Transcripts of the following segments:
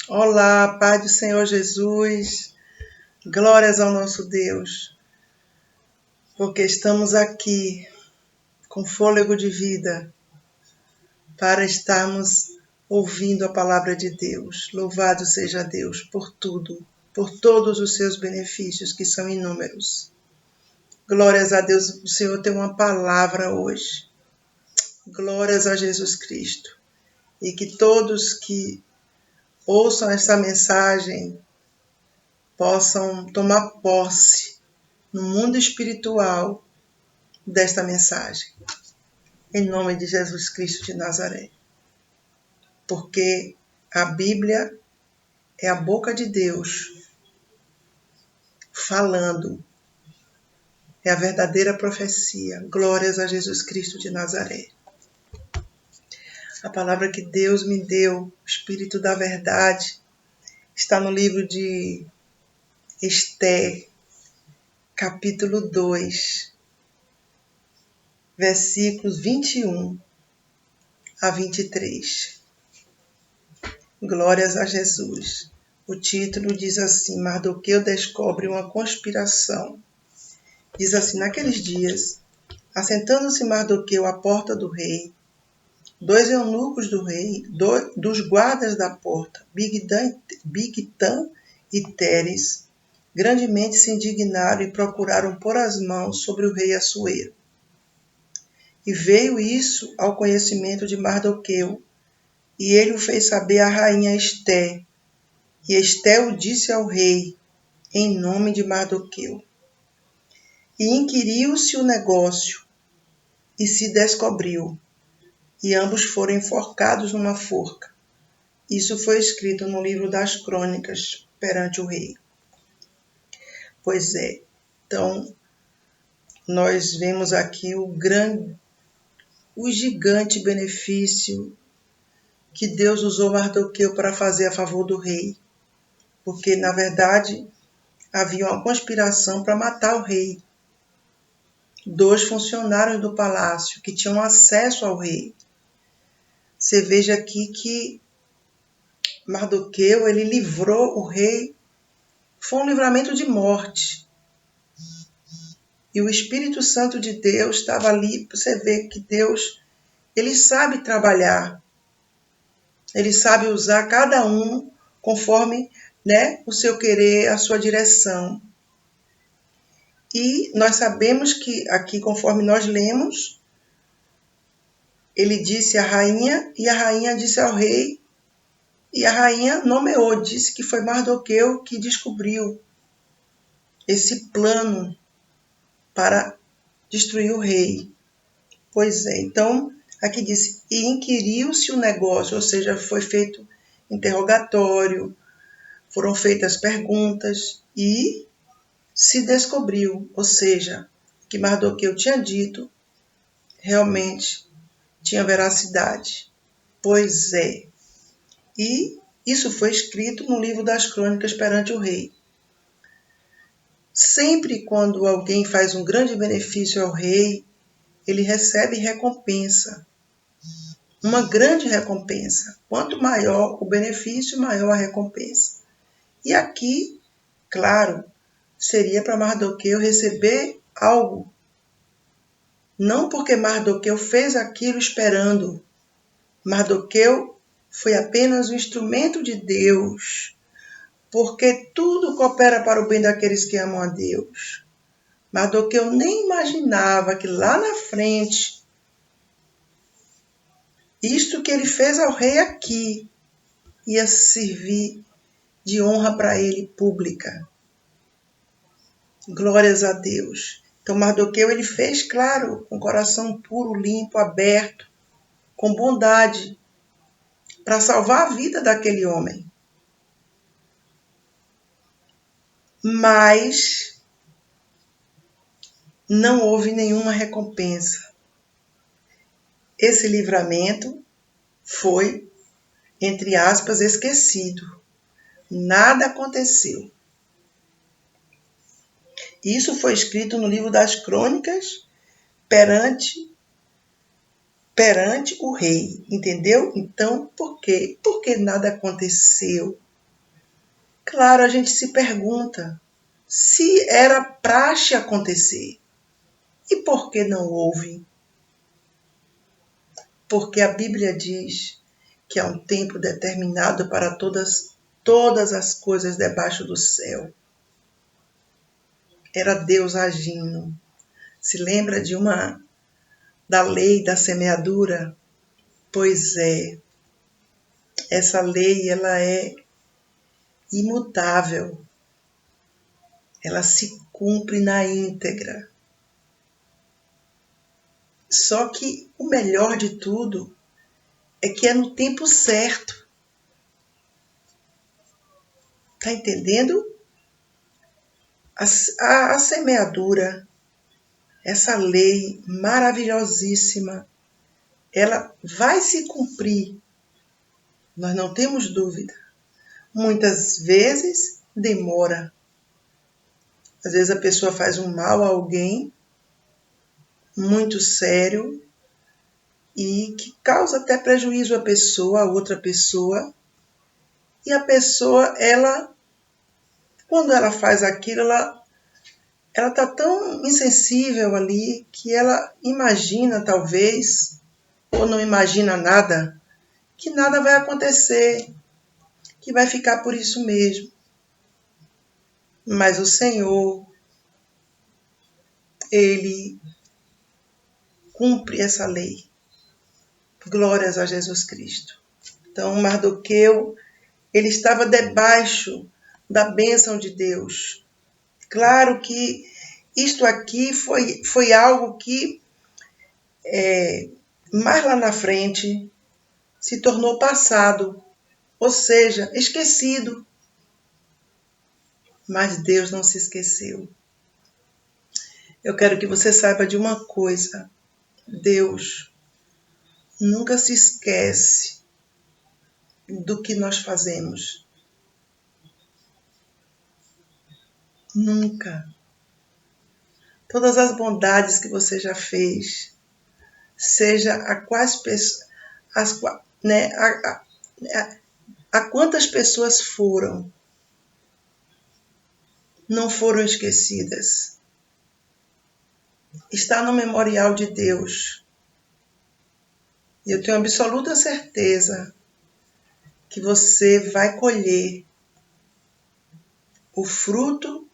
Olá, Pai do Senhor Jesus, glórias ao nosso Deus, porque estamos aqui com fôlego de vida para estarmos ouvindo a palavra de Deus. Louvado seja Deus por tudo, por todos os seus benefícios que são inúmeros. Glórias a Deus, o Senhor tem uma palavra hoje. Glórias a Jesus Cristo. E que todos que ouçam esta mensagem possam tomar posse no mundo espiritual desta mensagem. Em nome de Jesus Cristo de Nazaré. Porque a Bíblia é a boca de Deus falando. É a verdadeira profecia. Glórias a Jesus Cristo de Nazaré. A palavra que Deus me deu, o Espírito da Verdade, está no livro de Esther, capítulo 2, versículos 21 a 23. Glórias a Jesus. O título diz assim: Mardoqueu descobre uma conspiração. Diz assim: naqueles dias, assentando-se Mardoqueu à porta do rei, dois eunucos do rei, dos guardas da porta, Bigtã e Teres, grandemente se indignaram e procuraram pôr as mãos sobre o rei Assuero. E veio isso ao conhecimento de Mardoqueu, e ele o fez saber à rainha Esté. E Esté o disse ao rei, em nome de Mardoqueu. E inquiriu-se o negócio, e se descobriu, e ambos foram enforcados numa forca. Isso foi escrito no livro das crônicas perante o rei. Pois é, então nós vemos aqui o gigante benefício que Deus usou Mardoqueu para fazer a favor do rei. Porque, na verdade, havia uma conspiração para matar o rei. Dois funcionários do palácio que tinham acesso ao rei. Você veja aqui que Mardoqueu, ele livrou o rei, foi um livramento de morte. E o Espírito Santo de Deus estava ali, você vê que Deus, ele sabe trabalhar. Ele sabe usar cada um conforme, o seu querer, a sua direção. E nós sabemos que aqui, conforme nós lemos, ele disse à rainha, e a rainha disse ao rei, e a rainha nomeou, disse que foi Mardoqueu que descobriu esse plano para destruir o rei. Pois é, então, aqui diz, e inquiriu-se o negócio, ou seja, foi feito interrogatório, foram feitas perguntas e se descobriu, ou seja, que Mardoqueu tinha dito realmente tinha veracidade. Pois é. E isso foi escrito no livro das crônicas perante o rei. Sempre quando alguém faz um grande benefício ao rei, ele recebe recompensa. Uma grande recompensa. Quanto maior o benefício, maior a recompensa. E aqui, claro, seria para Mardoqueu receber algo. Não porque Mardoqueu fez aquilo esperando. Mardoqueu foi apenas um instrumento de Deus, porque tudo coopera para o bem daqueles que amam a Deus. Mardoqueu nem imaginava que lá na frente, isto que ele fez ao rei aqui, ia servir de honra para ele pública. Glórias a Deus. Então Mardoqueu ele fez, claro, com coração puro, limpo, aberto, com bondade, para salvar a vida daquele homem. Mas não houve nenhuma recompensa. Esse livramento foi, entre aspas, esquecido. Nada aconteceu. Isso foi escrito no livro das crônicas perante o rei, entendeu? Então, por quê? Porque nada aconteceu. Claro, a gente se pergunta se era praxe acontecer. E por que não houve? Porque a Bíblia diz que há um tempo determinado para todas as coisas debaixo do céu. Era Deus agindo. Se lembra da lei da semeadura? Pois é, essa lei ela é imutável. Ela se cumpre na íntegra. Só que o melhor de tudo é que é no tempo certo. Tá entendendo? A semeadura, essa lei maravilhosíssima, ela vai se cumprir. Nós não temos dúvida. Muitas vezes demora. Às vezes a pessoa faz um mal a alguém muito sério e que causa até prejuízo à pessoa, a outra pessoa. E a pessoa, quando ela faz aquilo, ela está tão insensível ali que ela imagina, talvez, ou não imagina nada, que nada vai acontecer, que vai ficar por isso mesmo. Mas o Senhor, Ele cumpre essa lei. Glórias a Jesus Cristo. Então, Mardoqueu, ele estava debaixo da bênção de Deus. Claro que isto aqui foi algo que, mais lá na frente, se tornou passado, ou seja, esquecido. Mas Deus não se esqueceu. Eu quero que você saiba de uma coisa. Deus nunca se esquece do que nós fazemos. Nunca. Todas as bondades que você já fez, seja a quais pessoas, né, a quantas pessoas foram, não foram esquecidas. Está no memorial de Deus. E eu tenho absoluta certeza que você vai colher o fruto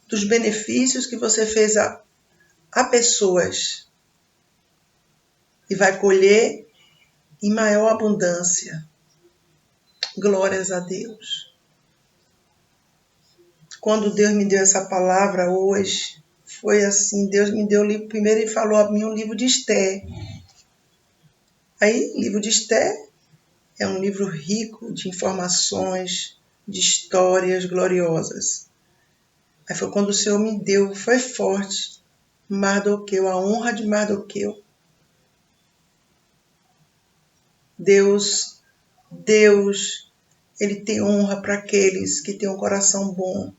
dos benefícios que você fez a pessoas. E vai colher em maior abundância. Glórias a Deus. Quando Deus me deu essa palavra hoje, foi assim, Deus me deu o livro, primeiro Ele falou a mim um livro de Esther. Aí, o livro de Esther é um livro rico de informações, de histórias gloriosas. Aí foi quando o Senhor me deu, foi forte, Mardoqueu, a honra de Mardoqueu. Deus, Ele tem honra para aqueles que têm um coração bom.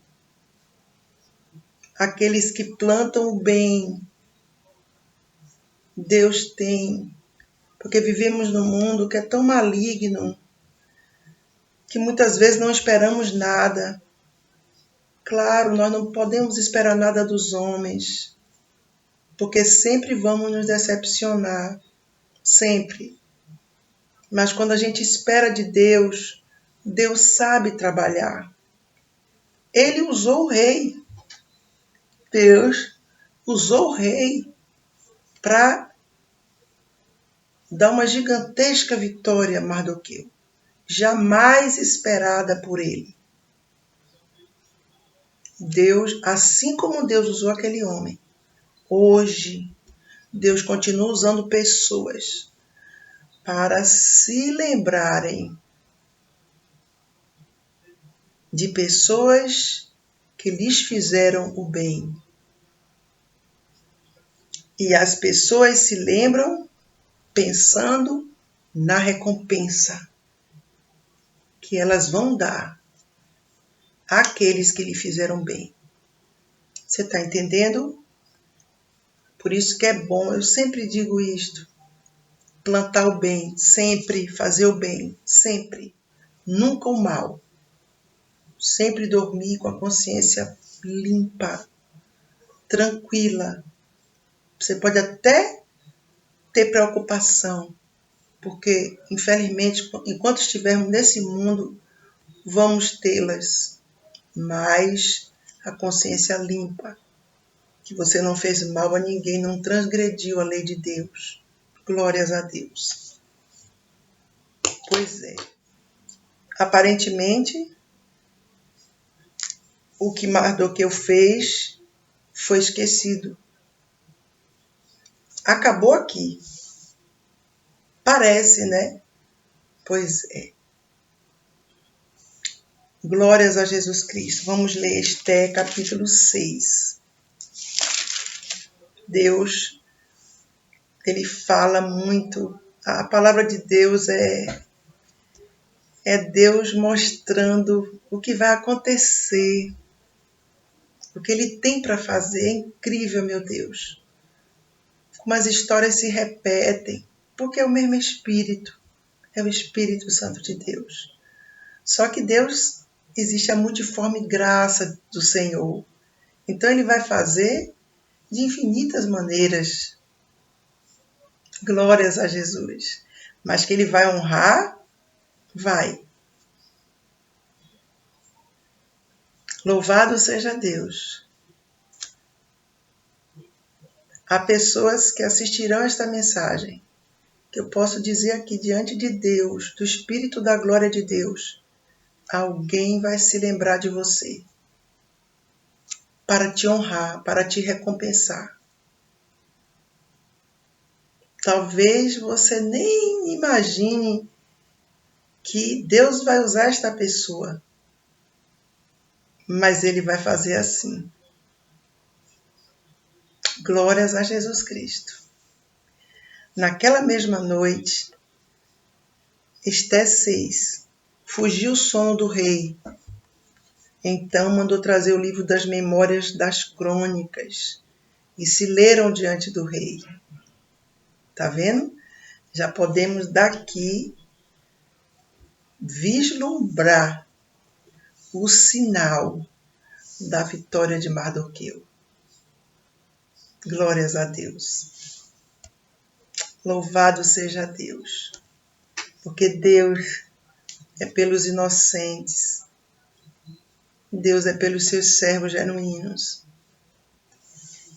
Aqueles que plantam o bem. Deus tem. Porque vivemos num mundo que é tão maligno, que muitas vezes não esperamos nada. Claro, nós não podemos esperar nada dos homens, porque sempre vamos nos decepcionar. Sempre. Mas quando a gente espera de Deus, Deus sabe trabalhar. Ele usou o rei. Deus usou o rei para dar uma gigantesca vitória a Mardoqueu, jamais esperada por ele. Deus, assim como Deus usou aquele homem, hoje Deus continua usando pessoas para se lembrarem de pessoas que lhes fizeram o bem. E as pessoas se lembram pensando na recompensa que elas vão dar àqueles que lhe fizeram bem. Você está entendendo? Por isso que é bom, eu sempre digo isto, plantar o bem, sempre fazer o bem, sempre, nunca o mal. sempre dormir com a consciência limpa, tranquila. Você pode até ter preocupação, porque, infelizmente, enquanto estivermos nesse mundo, vamos tê-las, mas a consciência limpa, que você não fez mal a ninguém, não transgrediu a lei de Deus. Glórias a Deus. Pois é. Aparentemente, o que Mardoqueu fez foi esquecido. Acabou aqui. Parece, né? Pois é. Glórias a Jesus Cristo. Vamos ler Esté, capítulo 6. Deus, ele fala muito. A palavra de Deus é Deus mostrando o que vai acontecer, o que ele tem para fazer. É incrível, meu Deus. Como as histórias se repetem, porque é o mesmo Espírito, é o Espírito Santo de Deus. Só que Deus, existe a multiforme graça do Senhor. Então ele vai fazer de infinitas maneiras. Glórias a Jesus. Mas que ele vai honrar, vai. Louvado seja Deus. Há pessoas que assistirão esta mensagem, que eu posso dizer aqui diante de Deus, do Espírito da glória de Deus, alguém vai se lembrar de você para te honrar, para te recompensar. Talvez você nem imagine que Deus vai usar esta pessoa, mas ele vai fazer assim. Glórias a Jesus Cristo. Naquela mesma noite, Esté 6, fugiu o sono do rei. Então mandou trazer o livro das memórias das crônicas e se leram diante do rei. Tá vendo? Já podemos daqui vislumbrar o sinal da vitória de Mardoqueu. Glórias a Deus. Louvado seja Deus. Porque Deus é pelos inocentes. Deus é pelos seus servos genuínos.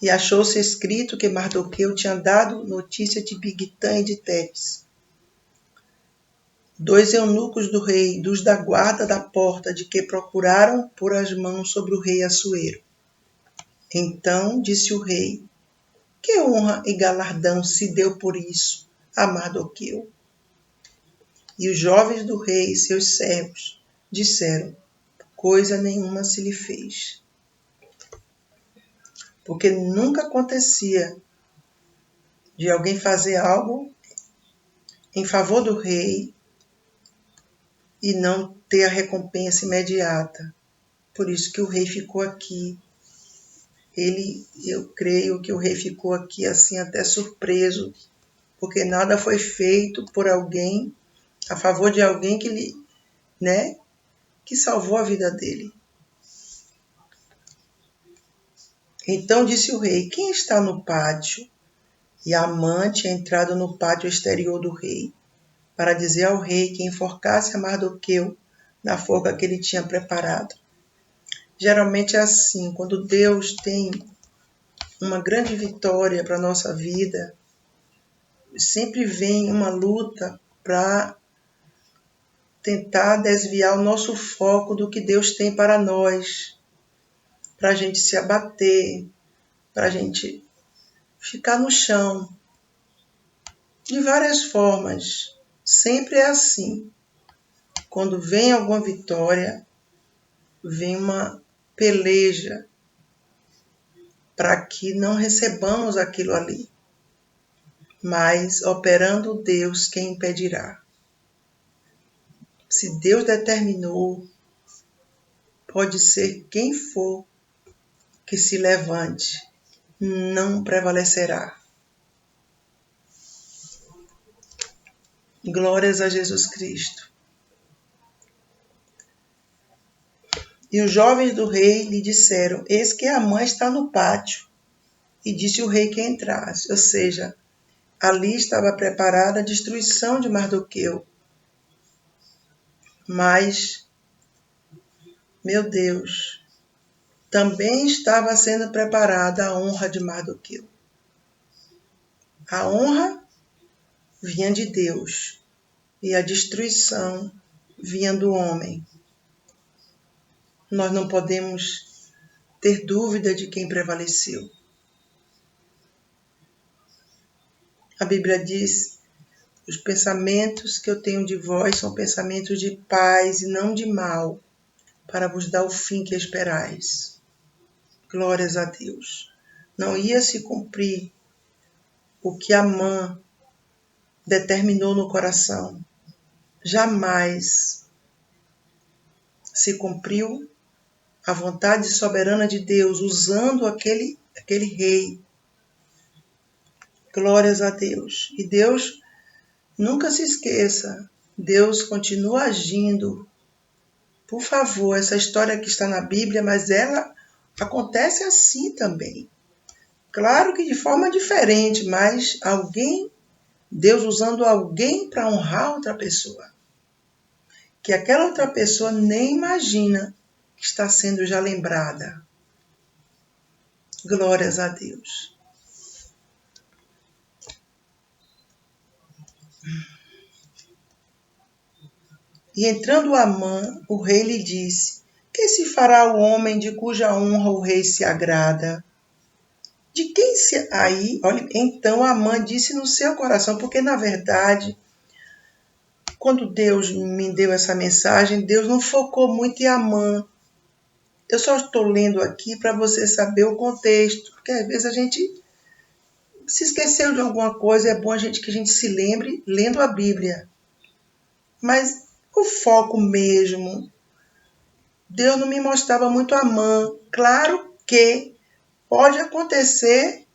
E achou-se escrito que Mardoqueu tinha dado notícia de Bigtã e de Téres, 2 eunucos do rei, dos da guarda da porta, de que procuraram pôr as mãos sobre o rei Assuero. Então disse o rei: que honra e galardão se deu por isso a Mardoqueu? E os jovens do rei, seus servos, disseram: coisa nenhuma se lhe fez. Porque nunca acontecia de alguém fazer algo em favor do rei e não ter a recompensa imediata. Por isso que o rei ficou aqui. Eu creio que o rei ficou aqui assim até surpreso, porque nada foi feito por alguém, a favor de alguém que salvou a vida dele. Então disse o rei: quem está no pátio? E Amã tinha entrado no pátio exterior do rei, para dizer ao rei que enforcasse a Mardoqueu na forca que ele tinha preparado. Geralmente é assim, quando Deus tem uma grande vitória para a nossa vida, sempre vem uma luta para tentar desviar o nosso foco do que Deus tem para nós, para a gente se abater, para a gente ficar no chão. De várias formas, sempre é assim. Quando vem alguma vitória, vem uma peleja para que não recebamos aquilo ali. Mas, operando Deus, quem impedirá? Se Deus determinou, pode ser quem for que se levante, não prevalecerá. Glórias a Jesus Cristo. E os jovens do rei lhe disseram: eis que a mãe está no pátio. E disse o rei que entrasse. Ou seja, ali estava preparada a destruição de Mardoqueu. Mas, meu Deus, também estava sendo preparada a honra de Mardoqueu. A honra vinha de Deus e a destruição vinha do homem. Nós não podemos ter dúvida de quem prevaleceu. A Bíblia diz: os pensamentos que eu tenho de vós são pensamentos de paz e não de mal, para vos dar o fim que esperais. Glórias a Deus. Não ia se cumprir o que Amã determinou no coração. Jamais se cumpriu a vontade soberana de Deus usando aquele rei. Glórias a Deus. E Deus, nunca se esqueça, Deus continua agindo. Por favor, essa história que está na Bíblia, mas ela acontece assim também. Claro que de forma diferente, mas Deus usando alguém para honrar outra pessoa. Que aquela outra pessoa nem imagina que está sendo já lembrada. Glórias a Deus. E entrando Amã, o rei lhe disse: que se fará o homem de cuja honra o rei se agrada? De quem se... Aí, olha, então Amã disse no seu coração, porque na verdade, quando Deus me deu essa mensagem, Deus não focou muito em Amã. Eu só estou lendo aqui para você saber o contexto, porque às vezes a gente se esqueceu de alguma coisa, é bom que a gente se lembre lendo a Bíblia. Mas o foco mesmo, Deus não me mostrava muito Amã. Claro que pode acontecer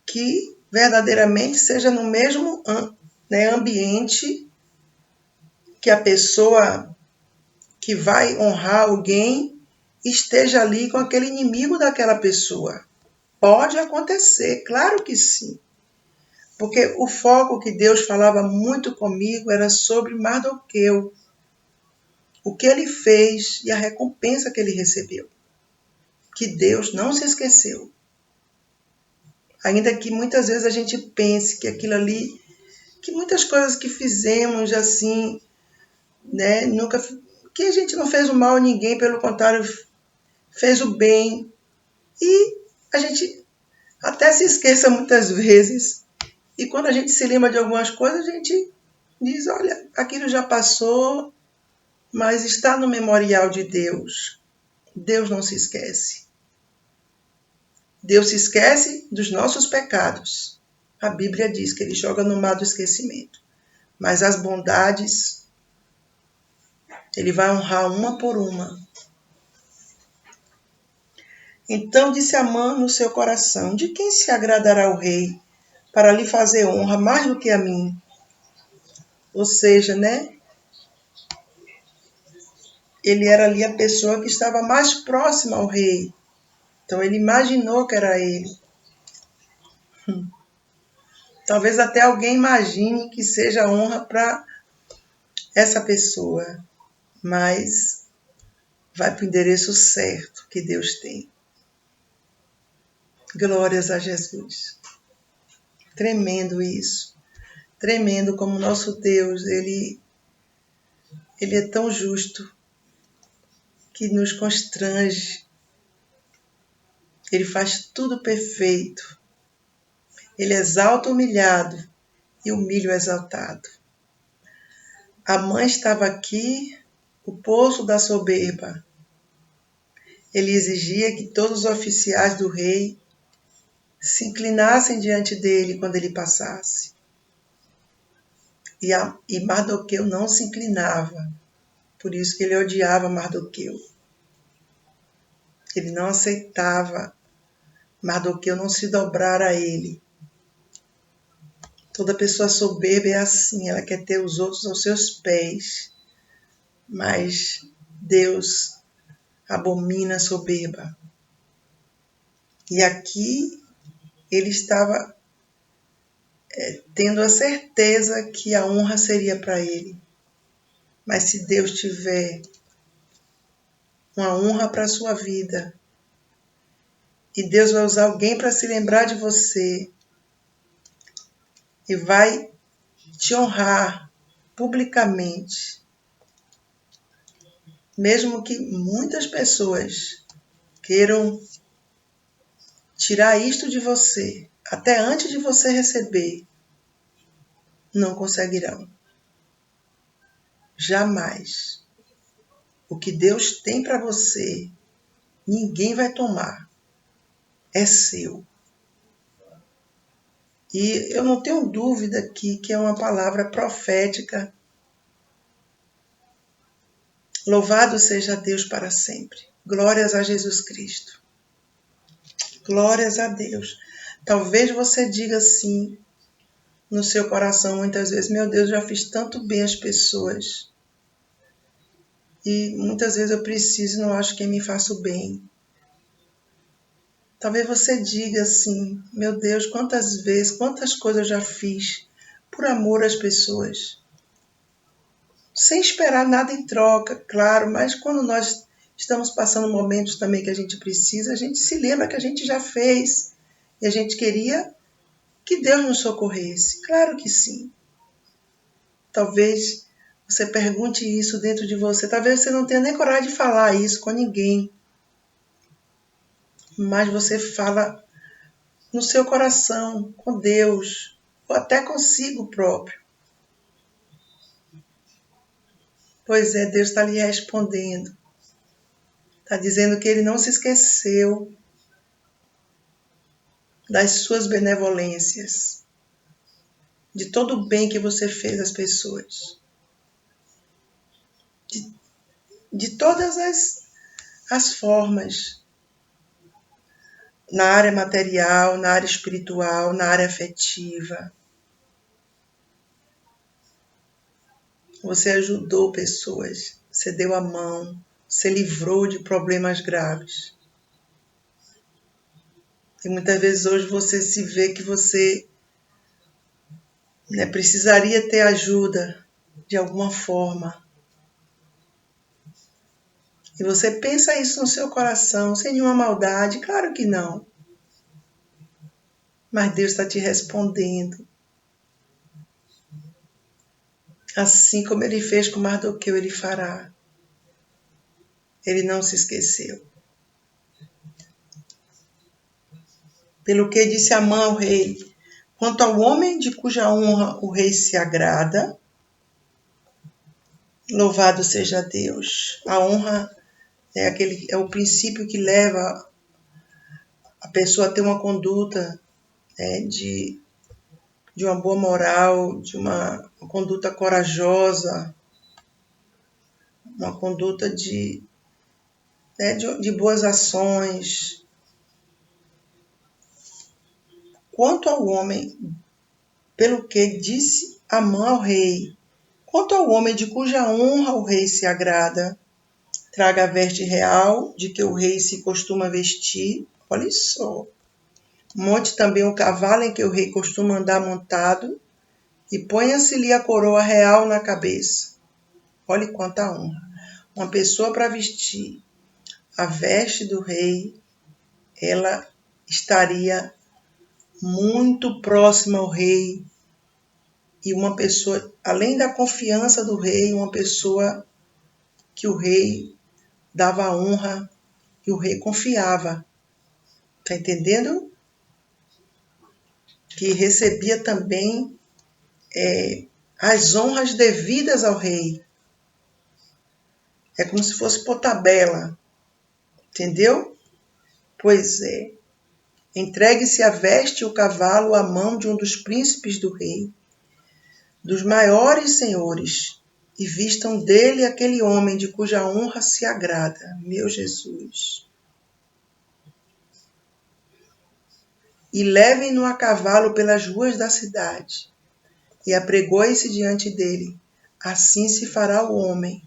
que verdadeiramente seja no mesmo ambiente que a pessoa que vai honrar alguém esteja ali com aquele inimigo daquela pessoa. Pode acontecer, claro que sim. Porque o foco que Deus falava muito comigo era sobre Mardoqueu. O que ele fez e a recompensa que ele recebeu. Que Deus não se esqueceu. Ainda que muitas vezes a gente pense que aquilo ali, que muitas coisas que fizemos assim, né, que a gente não fez o mal a ninguém, pelo contrário, fez o bem. E a gente até se esqueça muitas vezes. E quando a gente se lembra de algumas coisas, a gente diz, olha, aquilo já passou, mas está no memorial de Deus. Deus não se esquece. Deus se esquece dos nossos pecados. A Bíblia diz que ele joga no mar do esquecimento. Mas as bondades, ele vai honrar uma por uma. Então disse Amã no seu coração: de quem se agradará o rei para lhe fazer honra mais do que a mim? Ou seja, né? Ele era ali a pessoa que estava mais próxima ao rei. Então ele imaginou que era ele. Talvez até alguém imagine que seja honra para essa pessoa. Mas vai para o endereço certo que Deus tem. Glórias a Jesus. Tremendo isso. Tremendo como nosso Deus, ele é tão justo que nos constrange. Ele faz tudo perfeito. Ele exalta o humilhado e humilha o exaltado. A mãe estava aqui, o poço da soberba. Ele exigia que todos os oficiais do rei se inclinassem diante dele quando ele passasse. E Mardoqueu não se inclinava. Por isso que ele odiava Mardoqueu. Ele não aceitava Mardoqueu não se dobrar a ele. Toda pessoa soberba é assim, ela quer ter os outros aos seus pés. Mas Deus abomina a soberba. E aqui ele estava tendo a certeza que a honra seria para ele. Mas se Deus tiver uma honra para a sua vida, e Deus vai usar alguém para se lembrar de você, e vai te honrar publicamente, mesmo que muitas pessoas queiram tirar isto de você, até antes de você receber, não conseguirão. Jamais. O que Deus tem para você, ninguém vai tomar. É seu. E eu não tenho dúvida aqui que é uma palavra profética. Louvado seja Deus para sempre. Glórias a Jesus Cristo. Glórias a Deus. Talvez você diga assim no seu coração muitas vezes: meu Deus, já fiz tanto bem às pessoas. E muitas vezes eu preciso e não acho quem me faça o bem. Talvez você diga assim: meu Deus, quantas vezes, quantas coisas eu já fiz por amor às pessoas. Sem esperar nada em troca, claro, mas quando nós estamos passando momentos também que a gente precisa, a gente se lembra que a gente já fez e a gente queria que Deus nos socorresse. Claro que sim. Talvez você pergunte isso dentro de você. Talvez você não tenha nem coragem de falar isso com ninguém. Mas você fala no seu coração, com Deus, ou até consigo próprio. Pois é, Deus está lhe respondendo. Está dizendo que Ele não se esqueceu das suas benevolências, de todo o bem que você fez às pessoas, de todas as formas, na área material, na área espiritual, na área afetiva. Você ajudou pessoas, você deu a mão, você livrou de problemas graves. E muitas vezes hoje você se vê que você precisaria ter ajuda de alguma forma. E você pensa isso no seu coração, sem nenhuma maldade? Claro que não. Mas Deus está te respondendo. Assim como Ele fez com Mardoqueu, Ele fará. Ele não se esqueceu. Pelo que disse Amã ao rei: quanto ao homem de cuja honra o rei se agrada, louvado seja Deus. A honra é o princípio que leva a pessoa a ter uma conduta de uma boa moral, de uma conduta corajosa, uma conduta de boas ações. Quanto ao homem, pelo que disse Amã ao rei, quanto ao homem de cuja honra o rei se agrada, traga a veste real de que o rei se costuma vestir. Olha só. Monte também o cavalo em que o rei costuma andar montado e ponha-se-lhe a coroa real na cabeça. Olhe quanta honra. Uma pessoa para vestir a veste do rei, ela estaria muito próxima ao rei. E uma pessoa, além da confiança do rei, uma pessoa que o rei dava honra e o rei confiava. Está entendendo? Que recebia também as honras devidas ao rei. É como se fosse por tabela. Entendeu? Pois é. Entregue-se a veste e o cavalo à mão de um dos príncipes do rei, dos maiores senhores, e vistam dele aquele homem de cuja honra se agrada. Meu Jesus. E levem-no a cavalo pelas ruas da cidade, e apregoe-se diante dele. Assim se fará o homem,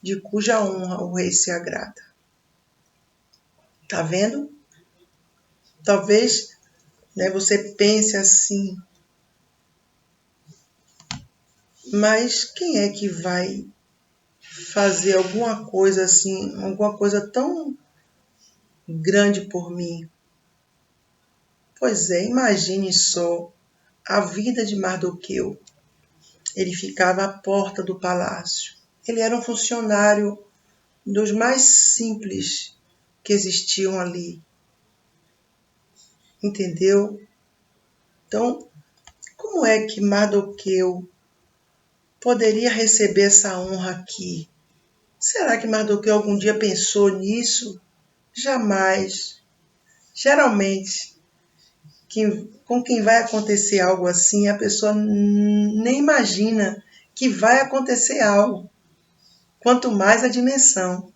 de cuja honra o rei se agrada. Tá vendo? Talvez, né, você pense assim, mas quem é que vai fazer alguma coisa assim, alguma coisa tão grande por mim? Pois é, imagine só a vida de Mardoqueu. Ele ficava à porta do palácio. Ele era um funcionário dos mais simples que existiam ali. Entendeu? Então, como é que Mardoqueu poderia receber essa honra aqui? Será que Mardoqueu algum dia pensou nisso? Jamais. Geralmente, com quem vai acontecer algo assim, a pessoa nem imagina que vai acontecer algo. Quanto mais a dimensão.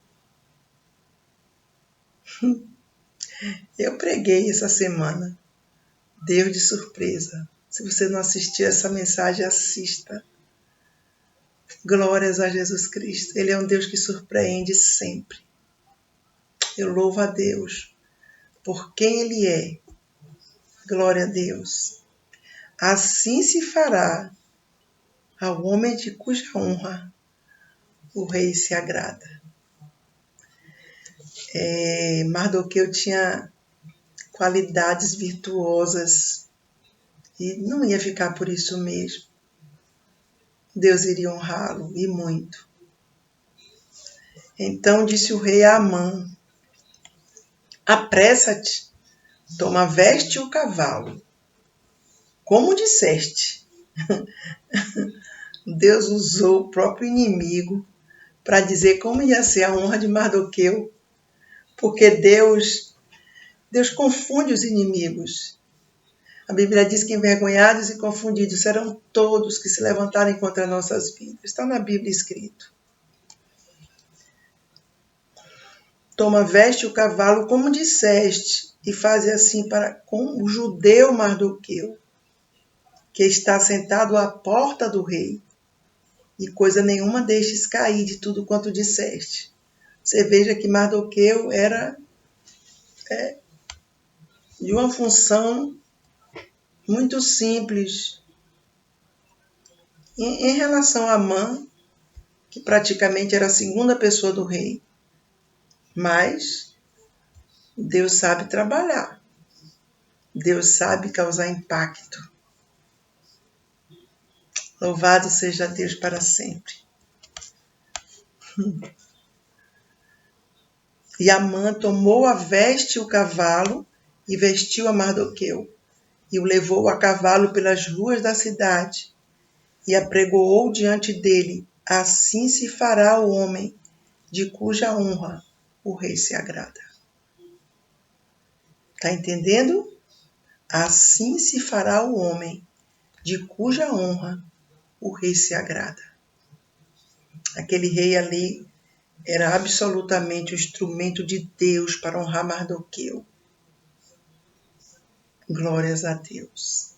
Eu preguei essa semana. Deus de surpresa. Se você não assistiu essa mensagem, assista. Glórias a Jesus Cristo. Ele é um Deus que surpreende sempre. Eu louvo a Deus por quem Ele é. Glória a Deus. Assim se fará ao homem de cuja honra o rei se agrada. Mardoqueu tinha qualidades virtuosas e não ia ficar por isso mesmo. Deus iria honrá-lo, e muito. Então disse o rei a Amã: apressa-te, toma a veste e o cavalo. Como disseste. Deus usou o próprio inimigo para dizer como ia ser a honra de Mardoqueu, porque Deus confunde os inimigos. A Bíblia diz que envergonhados e confundidos serão todos que se levantarem contra nossas vidas. Está na Bíblia escrito. Toma, veste o cavalo como disseste, e faze assim para com o judeu Mardoqueu, que está sentado à porta do rei, e coisa nenhuma deixes cair de tudo quanto disseste. Você veja que Mardoqueu era de uma função muito simples. Em relação a Amã, que praticamente era a segunda pessoa do rei, mas Deus sabe trabalhar. Deus sabe causar impacto. Louvado seja Deus para sempre. E Amã tomou a veste e o cavalo e vestiu a Mardoqueu, e o levou a cavalo pelas ruas da cidade, e apregoou diante dele: assim se fará o homem de cuja honra o rei se agrada. Está entendendo? Assim se fará o homem de cuja honra o rei se agrada. Aquele rei ali era absolutamente o instrumento de Deus para honrar Mardoqueu. Glórias a Deus.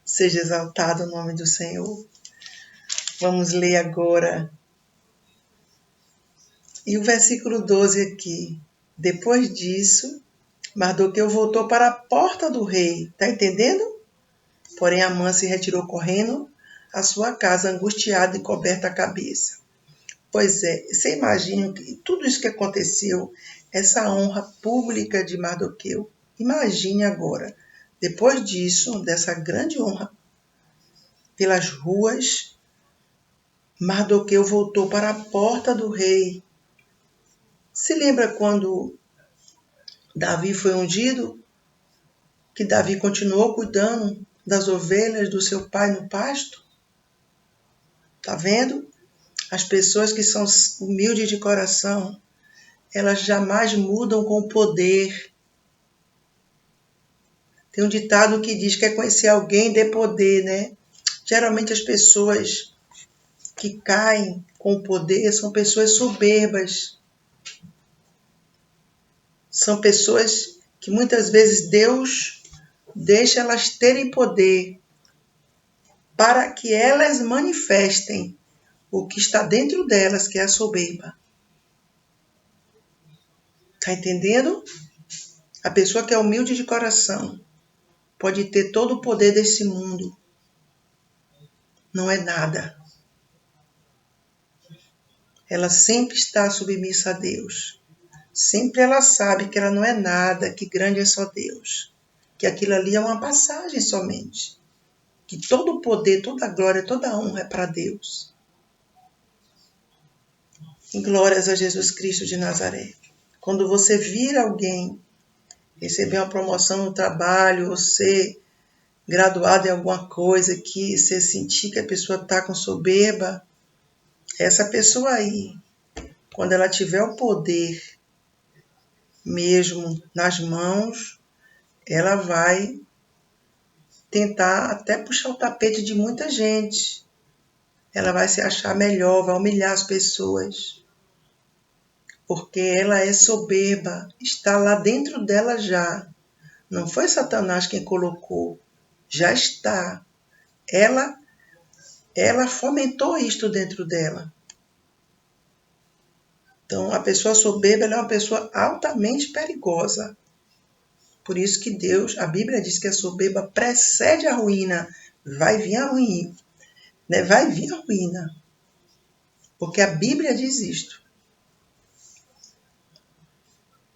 Seja exaltado o nome do Senhor. Vamos ler agora. E o versículo 12 aqui. Depois disso, Mardoqueu voltou para a porta do rei. Está entendendo? Porém, Amã se retirou correndo à sua casa, angustiado e coberta a cabeça. Pois é, você imagina que tudo isso que aconteceu, essa honra pública de Mardoqueu. Imagine agora, depois disso, dessa grande honra, pelas ruas, Mardoqueu voltou para a porta do rei. Se lembra quando Davi foi ungido? Que Davi continuou cuidando das ovelhas do seu pai no pasto? Tá vendo? As pessoas que são humildes de coração, elas jamais mudam com o poder. Tem um ditado que diz que quer conhecer alguém, dê poder, né? Geralmente as pessoas que caem com o poder são pessoas soberbas. São pessoas que muitas vezes Deus deixa elas terem poder para que elas manifestem o que está dentro delas, que é a soberba. Está entendendo? A pessoa que é humilde de coração pode ter todo o poder desse mundo. Não é nada. Ela sempre está submissa a Deus. Sempre ela sabe que ela não é nada, que grande é só Deus. Que aquilo ali é uma passagem somente. Que todo o poder, toda a glória, toda a honra é para Deus. E glórias a Jesus Cristo de Nazaré. Quando você vir alguém receber uma promoção no trabalho, ou ser graduado em alguma coisa, que você sentir que a pessoa está com soberba, essa pessoa aí, quando ela tiver o poder mesmo nas mãos, ela vai tentar até puxar o tapete de muita gente. Ela vai se achar melhor, vai humilhar as pessoas. Porque ela é soberba, está lá dentro dela já. Não foi Satanás quem colocou, já está. Ela fomentou isto dentro dela. Então, a pessoa soberba ela é uma pessoa altamente perigosa. Por isso que Deus, a Bíblia diz que a soberba precede a ruína. Vai vir a ruína. Né? Vai vir a ruína. Porque a Bíblia diz isto.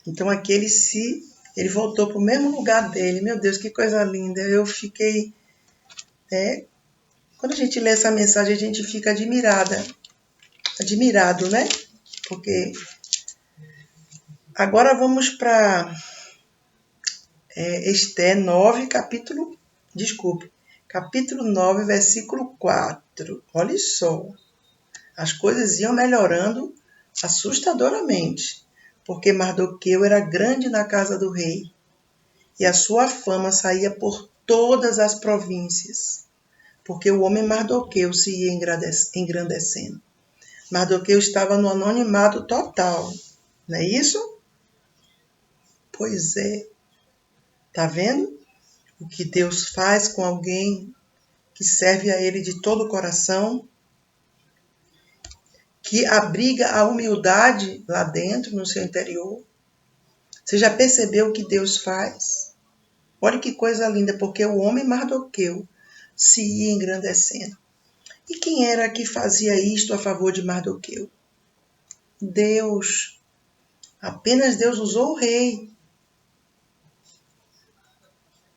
Então, aqui ele voltou para o mesmo lugar dele. Meu Deus, que coisa linda. Eu fiquei... Quando a gente lê essa mensagem, a gente fica admirado, né? Porque agora vamos para Esté 9, capítulo 9, versículo 4. Olha só, as coisas iam melhorando assustadoramente, porque Mardoqueu era grande na casa do rei, e a sua fama saía por todas as províncias, porque o homem Mardoqueu se ia engrandecendo. Mardoqueu estava no anonimato total, não é isso? Pois é. Tá vendo o que Deus faz com alguém que serve a Ele de todo o coração, que abriga a humildade lá dentro, no seu interior? Você já percebeu o que Deus faz? Olha que coisa linda, porque o homem Mardoqueu se ia engrandecendo. E quem era que fazia isto a favor de Mardoqueu? Deus. Apenas Deus usou o rei.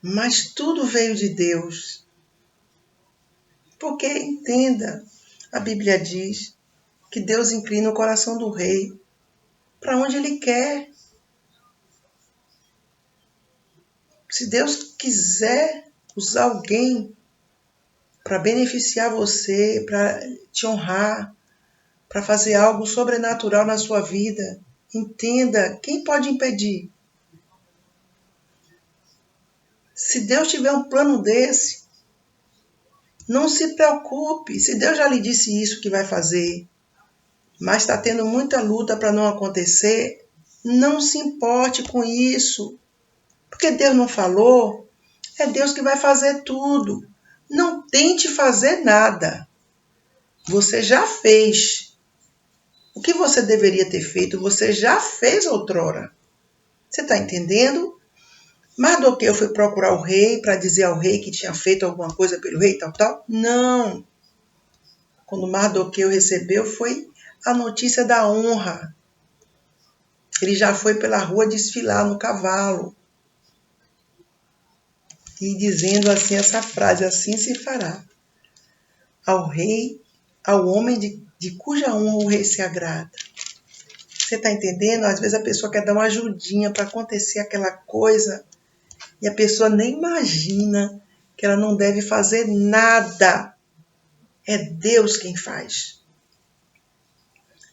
Mas tudo veio de Deus. Porque, entenda, a Bíblia diz que Deus inclina o coração do rei para onde Ele quer. Se Deus quiser usar alguém para beneficiar você, para te honrar, para fazer algo sobrenatural na sua vida, entenda, quem pode impedir? Se Deus tiver um plano desse, não se preocupe. Se Deus já lhe disse isso que vai fazer, mas está tendo muita luta para não acontecer, não se importe com isso. Porque Deus não falou, é Deus que vai fazer tudo. Não tente fazer nada. Você já fez. O que você deveria ter feito, você já fez outrora. Você está entendendo? Mardoqueu foi procurar o rei para dizer ao rei que tinha feito alguma coisa pelo rei, tal. Não. Quando Mardoqueu recebeu, foi a notícia da honra. Ele já foi pela rua desfilar no cavalo. E dizendo assim essa frase, assim se fará. Ao rei, ao homem de cuja honra o rei se agrada. Você está entendendo? Às vezes a pessoa quer dar uma ajudinha para acontecer aquela coisa e a pessoa nem imagina que ela não deve fazer nada. É Deus quem faz.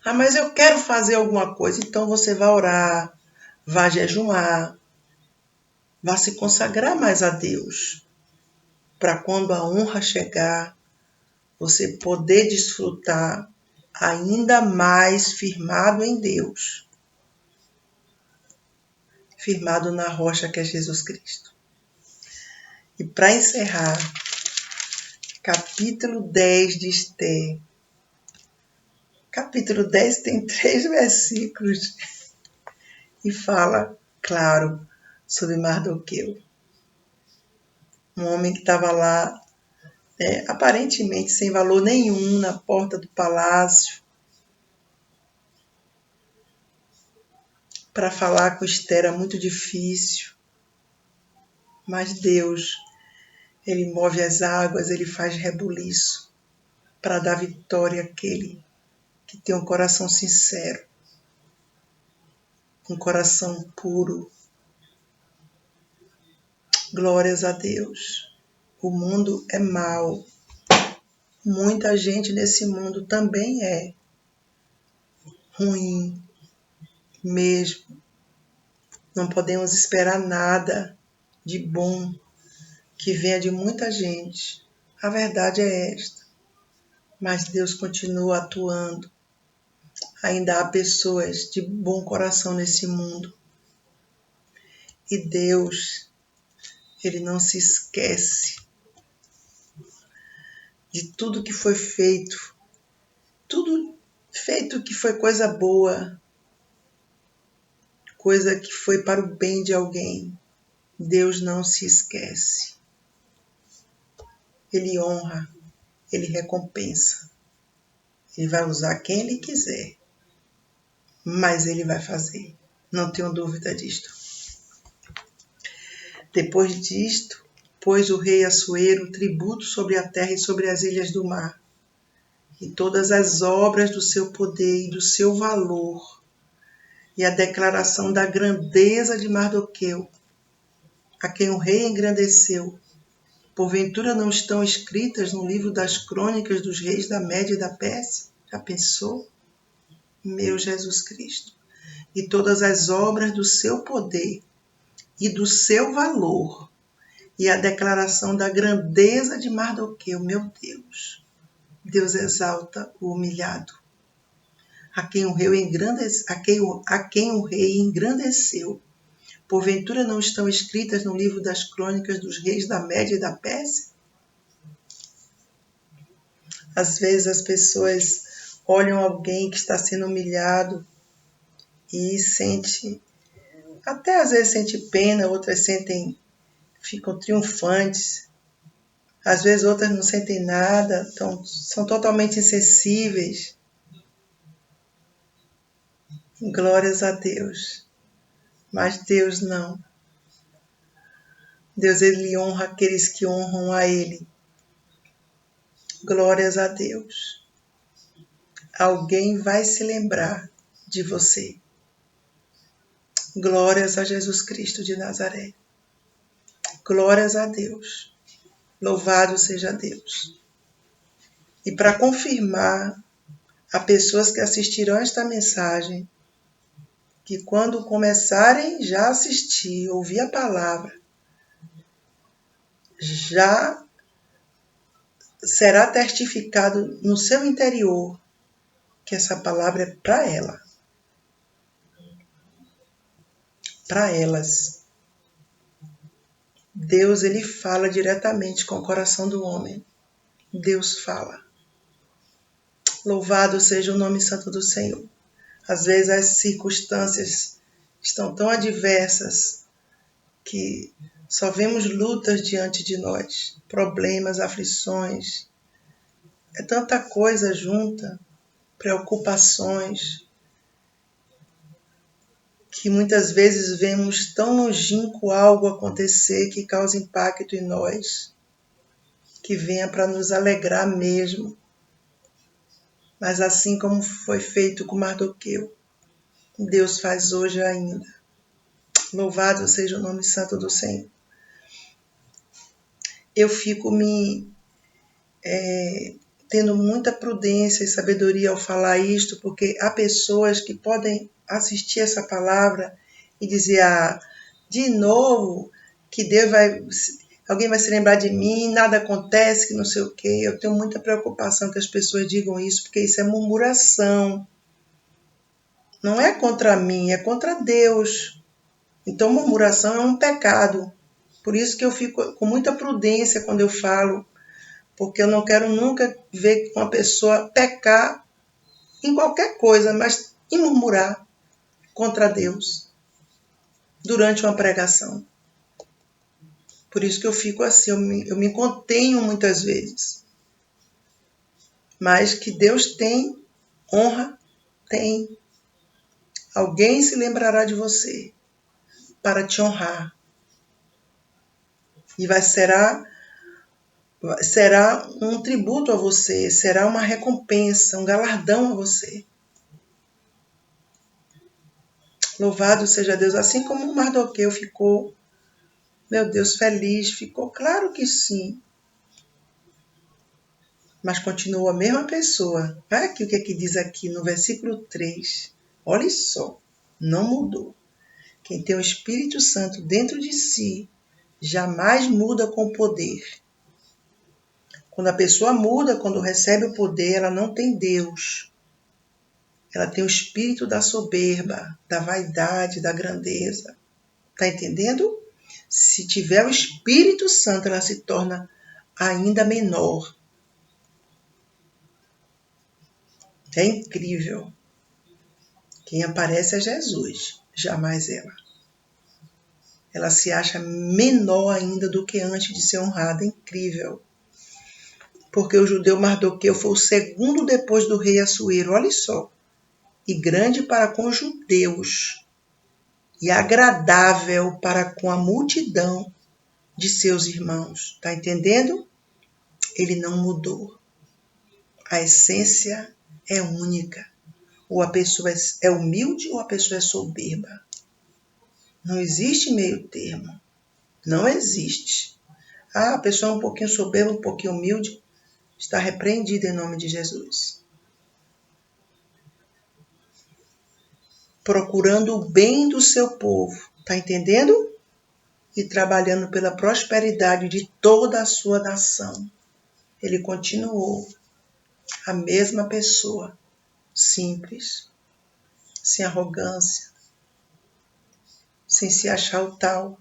Ah, mas eu quero fazer alguma coisa. Então você vai orar, vai jejuar, vai se consagrar mais a Deus. Para quando a honra chegar, você poder desfrutar ainda mais firmado em Deus. Firmado na rocha que é Jesus Cristo. E para encerrar, capítulo 10 de Esté. Capítulo 10 tem 3 versículos e fala, claro, sobre Mardoqueu. Um homem que estava lá, aparentemente sem valor nenhum, na porta do palácio, para falar com Esther era muito difícil, mas Deus, Ele move as águas, Ele faz rebuliço para dar vitória àquele que tem um coração sincero, um coração puro. Glórias a Deus. O mundo é mau. Muita gente nesse mundo também é ruim mesmo. Não podemos esperar nada de bom que venha de muita gente. A verdade é esta. Mas Deus continua atuando. Ainda há pessoas de bom coração nesse mundo. E Deus, Ele não se esquece de tudo que foi feito. Tudo feito que foi coisa boa. Coisa que foi para o bem de alguém. Deus não se esquece. Ele honra, Ele recompensa. Ele vai usar quem Ele quiser, mas Ele vai fazer. Não tenho dúvida disto. Depois disto, pôs o rei Assuero tributo sobre a terra e sobre as ilhas do mar, e todas as obras do seu poder e do seu valor, e a declaração da grandeza de Mardoqueu, a quem o rei engrandeceu. Porventura não estão escritas no livro das crônicas dos reis da Média e da Pérsia? Já pensou? Meu Jesus Cristo. E todas as obras do seu poder e do seu valor, e a declaração da grandeza de Mardoqueu, meu Deus. Deus exalta o humilhado, a quem o rei engrandeceu. Porventura não estão escritas no livro das crônicas dos reis da Média e da Pérsia? Às vezes as pessoas olham alguém que está sendo humilhado e até às vezes sente pena, outras ficam triunfantes. Às vezes outras não sentem nada, são totalmente insensíveis. Glórias a Deus. Mas Deus não. Deus, Ele honra aqueles que honram a Ele. Glórias a Deus. Alguém vai se lembrar de você. Glórias a Jesus Cristo de Nazaré. Glórias a Deus. Louvado seja Deus. E para confirmar a pessoas que assistirão esta mensagem, que quando começarem já a assistir, ouvir a palavra, já será testificado no seu interior que essa palavra é para ela. Para elas. Deus, Ele fala diretamente com o coração do homem. Deus fala. Louvado seja o nome santo do Senhor. Às vezes as circunstâncias estão tão adversas que só vemos lutas diante de nós, problemas, aflições. É tanta coisa junta, preocupações, que muitas vezes vemos tão longínquo algo acontecer que causa impacto em nós, que venha para nos alegrar mesmo. Mas assim como foi feito com Mardoqueu, Deus faz hoje ainda. Louvado seja o nome santo do Senhor. Eu fico tendo muita prudência e sabedoria ao falar isto, porque há pessoas que podem assistir essa palavra e dizer, de novo, que alguém vai se lembrar de mim, nada acontece, que não sei o quê. Eu tenho muita preocupação que as pessoas digam isso, porque isso é murmuração. Não é contra mim, é contra Deus. Então, murmuração é um pecado. Por isso que eu fico com muita prudência quando eu falo, porque eu não quero nunca ver uma pessoa pecar em qualquer coisa, mas em murmurar contra Deus durante uma pregação. Por isso que eu fico assim, eu me contenho muitas vezes. Mas que Deus tem, honra, tem. Alguém se lembrará de você para te honrar. E será um tributo a você, será uma recompensa, um galardão a você. Louvado seja Deus, assim como Mardoqueu ficou, meu Deus, feliz, ficou, claro que sim. Mas continua a mesma pessoa. Olha aqui o que diz aqui no versículo 3. Olha só, não mudou. Quem tem o Espírito Santo dentro de si, jamais muda com poder. Quando a pessoa muda, quando recebe o poder, ela não tem Deus. Ela tem o espírito da soberba, da vaidade, da grandeza. Tá entendendo? Se tiver o Espírito Santo, ela se torna ainda menor. É incrível. Quem aparece é Jesus, jamais ela. Ela se acha menor ainda do que antes de ser honrada. É incrível. Porque o judeu Mardoqueu foi o segundo depois do rei Assuero, olha só. E grande para com os judeus, e agradável para com a multidão de seus irmãos. Está entendendo? Ele não mudou. A essência é única. Ou a pessoa é humilde ou a pessoa é soberba. Não existe meio termo. Não existe. A pessoa é um pouquinho soberba, um pouquinho humilde, está repreendida em nome de Jesus. Procurando o bem do seu povo. Está entendendo? E trabalhando pela prosperidade de toda a sua nação. Ele continuou a mesma pessoa, simples, sem arrogância, sem se achar o tal.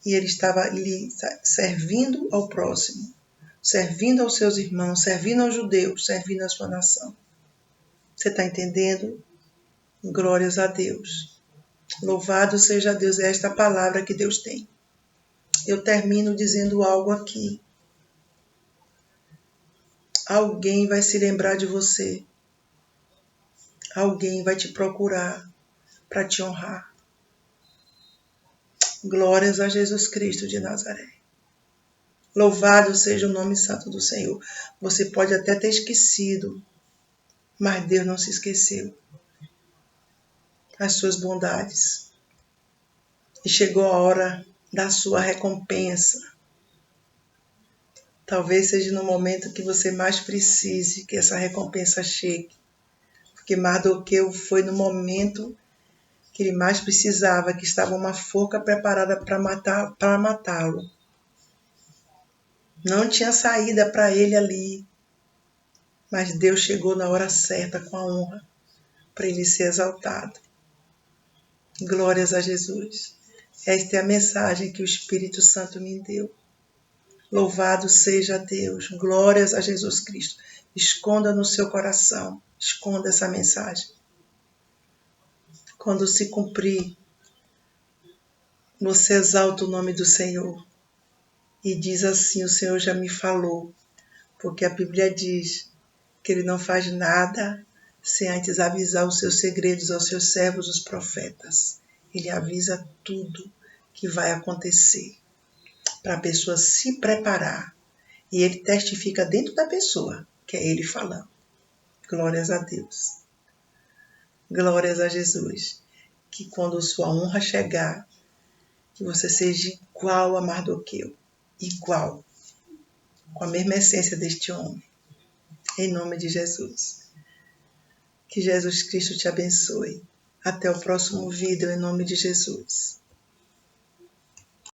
E ele estava ali servindo ao próximo, servindo aos seus irmãos, servindo aos judeus, servindo à sua nação. Você está entendendo? Glórias a Deus. Louvado seja Deus, é esta palavra que Deus tem. Eu termino dizendo algo aqui. Alguém vai se lembrar de você. Alguém vai te procurar para te honrar. Glórias a Jesus Cristo de Nazaré. Louvado seja o nome santo do Senhor. Você pode até ter esquecido, mas Deus não se esqueceu. As suas bondades. E chegou a hora da sua recompensa. Talvez seja no momento que você mais precise que essa recompensa chegue. Porque Mardoqueu foi no momento que ele mais precisava, que estava uma forca preparada para matá-lo. Não tinha saída para ele ali. Mas Deus chegou na hora certa com a honra para ele ser exaltado. Glórias a Jesus. Esta é a mensagem que o Espírito Santo me deu. Louvado seja Deus. Glórias a Jesus Cristo. Esconda no seu coração. Esconda essa mensagem. Quando se cumprir, você exalta o nome do Senhor. E diz assim, o Senhor já me falou. Porque a Bíblia diz que Ele não faz nada sem antes avisar os seus segredos aos seus servos, os profetas. Ele avisa tudo que vai acontecer para a pessoa se preparar. E ele testifica dentro da pessoa, que é ele falando. Glórias a Deus. Glórias a Jesus. Que quando sua honra chegar, que você seja igual a Mardoqueu. Igual. Com a mesma essência deste homem. Em nome de Jesus. Que Jesus Cristo te abençoe. Até o próximo vídeo, em nome de Jesus.